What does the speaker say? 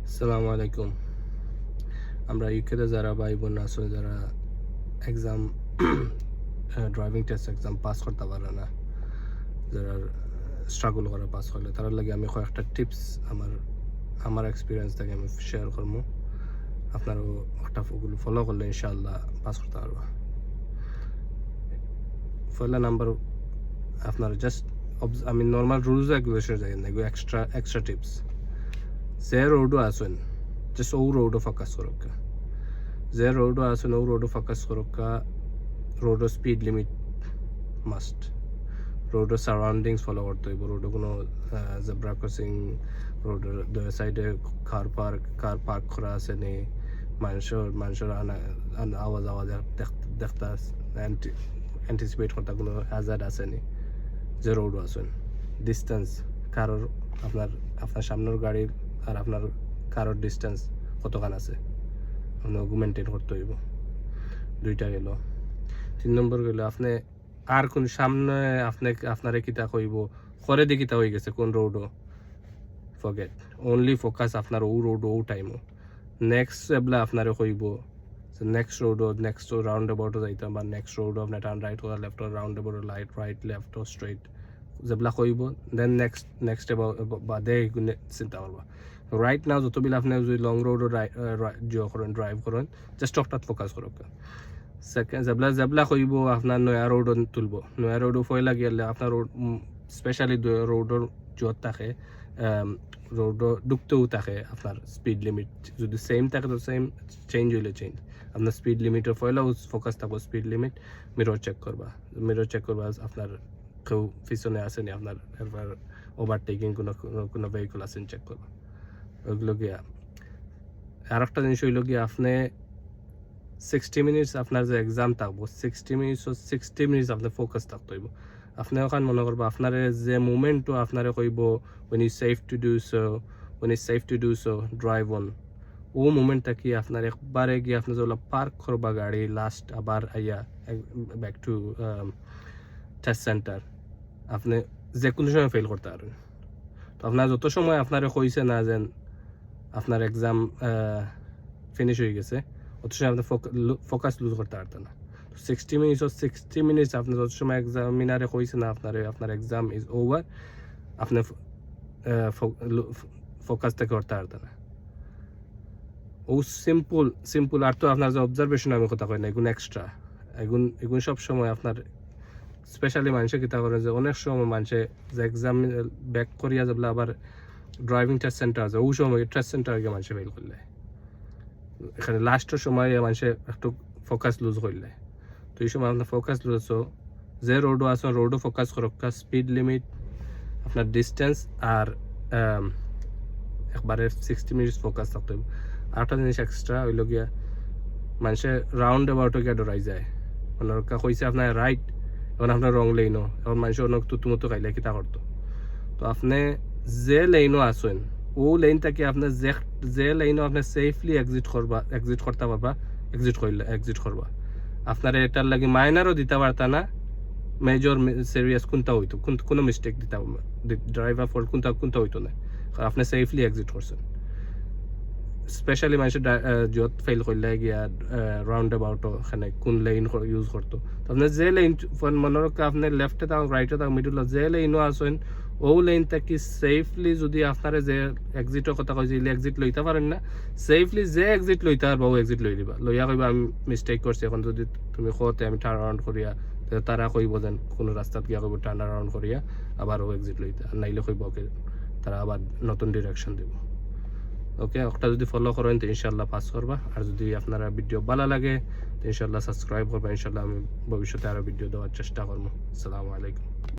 আসসালামু আলাইকুম। আমরা ইউকেতে যারা ভাই বোন আছে যারা exam driving test exam pass করতে পারে না, যারা স্ট্রাগল করে পাস করলে তার লাগে আমি কয়েকটা টিপস আমার এক্সপিরিয়েন্স থেকে আমি শেয়ার করবো। আপনারও একটা ওগুলো ফলো করলে ইনশাআল্লাহ পাস করতে পারবো। পয়লা নাম্বার, আপনার জাস্ট আমি নর্মাল রুলস রেগুলেশন যাই না, এগুলো এক্সট্রা টিপস। যে রোডও আসেন জাস্ট ও রোডও ফোকাস করুক, যে রোডও আসেন ও রোডও ফোকাস করুক। রোডও স্পিড লিমিট মাস্ট, রোডের সারাউন্ডিংস ফলো করতে হইব। রোডে কোনো জেব্রা ক্রসিং, রোডের দুই সাইডে কার পার্ক করা আছে নি, মানুষের আওয়াজ দেখতে অ্যান্টিসিপেট করতে কোনো হ্যাজার্ড আছে নি। যে রোডও আছেন ডিস্টেন্স কারোর আপনার সামনের গাড়ির আর আপনার কারোর ডিস্টেন্স কতখান আছে আপনার মেনটেন করতে হইব। দুইটা গেল। 3 নম্বর গেল আপনি আর কোন সামনে আপনারে কিতা কইব করে দিয়ে কিতা হয়ে গেছে কোন রোডও ফরগেট, অনলি ফোকাস আপনার ও রোড ও টাইমও। নেক্সট এবলা আপনারে কইব নেক্সট রোডও নেক্সট রাউন্ড অ্যাবাউটও যাইতাম, বা নেক্সট রোডও আপনার turn right or left or roundabout right left ও স্ট্রেট যেগুলা কইব, দেন নেক্সট বাদে চিন্তা করবা। রাইট নাও যতবিল আপনি যদি লং রোডও ড্রাইভ করেন জাস্ট অকটাত ফোকাস করুক। সেকেন্ড যেবলা কইব আপনার নয়া রোড তুলব, নয়া রোডও ফয়লা গেলে আপনার রোড স্পেশালি রোডর যত থাকে রোডও ডুবতেও থাকে আপনার স্পিড লিমিট যদি সেম থাকে তো সেম, চেঞ্জ হইলে চেঞ্জ। আপনার স্পিড লিমিটের ফয়লাও ফোকাস থাকবো স্পিড লিমিট। মিরর চেক করবা আপনার কেউ পিছনে আসেনি, আপনার এরপর ওভারটেকিং কোনো ভেহিকল আসেন চেক করবা। ওইগুলো গিয়া আর একটা জিনিস হইল গিয়া আপনি 60 মিনিটস আপনার যে এক্সাম থাকবো 60 মিনিটস আপনার ফোকাস থাকতে হইব। আপনি ওখানে মনে করবো আপনার যে মুভমেন্টও আপনারে কইব when is safe to do so drive on, ও মুভমেন্টটা কি আপনার একবারে গিয়ে আপনি যেগুলো পার্ক করবা গাড়ি লাস্ট আবার আইয়া ব্যাক টু টেস্ট সেন্টার আপনি যে কোনো সময় ফেল করতে পারেন। তো আপনার যত সময় আপনারে কইছে না যেন আপনার এক্সাম ফিনিশ হয়ে গেছে অত সময় আপনি ফোকাস লুজ করতে পারতেন না। 60 মিনিটস আপনি যত সময় এক্সামিনারে কইছে না আপনার এক্সাম ইজ ওভার, আপনি ফোকাস থেকে করতে পারতেন না। ও সিম্পল আর তো আপনার যে অবজারভেশন আমি কথা কই না, এগুলো এক্সট্রা, এগুলো সব সময় আপনার স্পেশালি মানুষে কিতা করে যে অনেক সময় মানুষে যে এক্সাম ব্যাক করিয়া যাবলে আবার ড্রাইভিং টেস্ট সেন্টার আছে ওই সময় টেস্ট সেন্টার গিয়ে মানুষে ফেল করলে এখানে লাস্টের সময় মানুষে একটু ফোকাস লুজ করলে। তো এই সময় আপনার ফোকাস লুজ আছো যে রোডও আসো রোডও ফোকাস করো, স্পিড লিমিট আপনার ডিস্টেন্স আর একবারে 60 মিনিটস ফোকাস থাকতে হবে। আর একটা জিনিস এক্সট্রা হইল গিয়া মানুষের রাউন্ড অ্যাবাউটও গিয়া ডরাই যায়, মানে কইছে আপনার রাইট এখন আপনার রং লেইনও, এখন মানুষের অনেক তুতুমতো খাইলে কিতা করতো। তো আপনি যে লাইনও আসেন ও লাইনটাকে আপনার যে লাইনও আপনি সেফলি এক্সিট করতে পারবা, এক্সিট করবা। আপনার এটার লাগে মাইনারও দিতে পারতা না, মেজর সিরিয়াস কোনটা হইতো, কোনো মিস্টেক দিতে ড্রাইভার ফল্ট কোনটা হইতো না, কারণ আপনি সেফলি এক্সিট করছেন। স্পেশালি মানুষের যত ফেল করলে গিয়া রাউন্ড অ্যাবাউটও এখানে কোন লাইন ইউজ করতো। তো আপনার যে লাইন মনে রাখা আপনি লেফটে থাকুন রাইটে থাকুন মিডলে যে লাইনও আসেন ও লাইনটা কি সেফলি যদি আপনারা যে এক্সিটের কথা কইছি এক্সিট লইতে পারেন না, সেফলি যে এক্সিট লইতে পারবা ও এক্সিট লই দিবা। লইয়া কইবা আমি মিস্টেক করছি, এখন যদি তুমি কতে আমি টার্ন অ্যারাউন্ড করিয়া তারা কইব যেন কোনো রাস্তাত গিয়া কইব টার্ন অ্যারাউন্ড করিয়া আবার ও এক্সিট লইতে, আর নাইলে কইব ওকে তারা আবার নতুন ডিরেকশন দিব। ওকে, ওটা যদি ফলো করেন তো ইনশাল্লাহ পাস করবা। আর যদি আপনারা ভিডিও ভালো লাগে তো ইনশাল্লাহ সাবস্ক্রাইব করবা। ইনশাল্লাহ আমি ভবিষ্যতে আরও ভিডিও দেওয়ার চেষ্টা করবো। আসসালামু আলাইকুম।